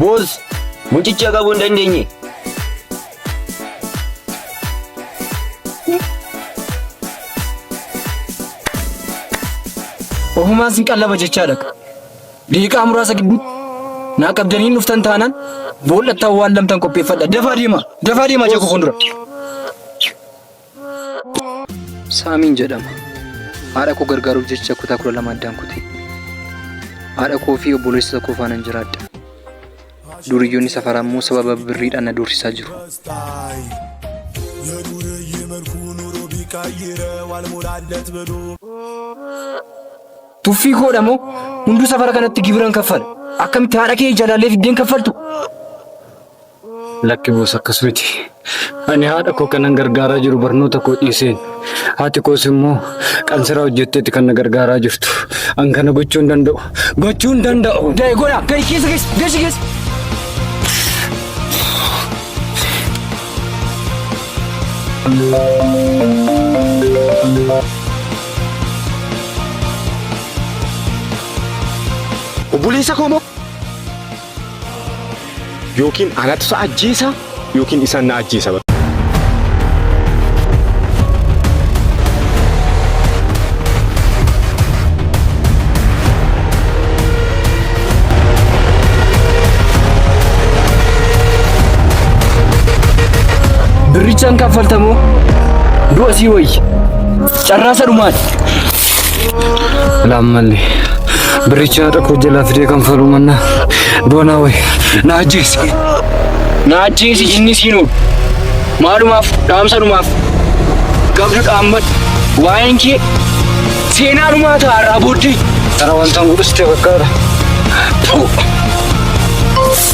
Boos mucicha qabuu hin dandeenye. Ofumaan sin qallaba jechaadha. Deeqaa muraasa gidduu naa qabdaniin dhuftan taanaan boolla waan lamtan qopheeffadha. Dafaa deemaa jeeku fuuldura. Saamiin jedhama. Haadha koo gargaaruuf jecha kutaa 12 addaan kutee. Haadha koo fi obboleessa koo faana jiraadha. Duriyyoonni safaraa immoo sababa birriidhaan na doorsisaa jiru. Tuffii koodha moo hunduu safara kanatti gibiran kaffala. Akkamitti haadha kee jalaallee fiddeen kaffaltu? Lakki boos akkas miti. Ani haadha koo kanan gargaaraa jiru barnoota koo dhiiseen. Haati koos immoo qansiraa hojjetteetti kan na gargaaraa jirtu. An kana gochuu hin danda'u. Dee godha gadi keessa. Obboleessa koo moo yookiin anatu isa ajjeesa yookiin isaan na ajjeesa. Birrichaan kaffaltamoo du'a sii wayyi carraasa dhumaati. Laammallee birricha haadha koo jalaa fidee kanfaluu mannaa doonaa wayi na ajjeesi. Na ajjeesi inni siinuun maalumaaf dhaamsanumaaf qabdu dhaammadhu waa'een kee seenaa dhumaa ta'arraa booddee. Tara wanta mudhiste fakkaata.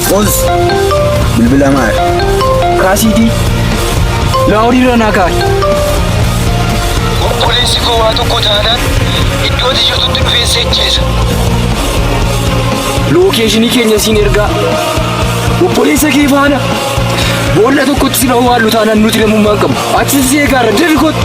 Boos bilbila maal? Kaasiitii laawudiirra naa kaa'e. Obboleessi koo waa tokko taanaan iddoo ati jirtutti dhufee seejjeesa. Lookeeshinii keenya siin ergaa obboleessa kee faana boolla tokkotti si na waalluu taanaan nuti namummaan qabu. Achi si eegaarra deebi kootu.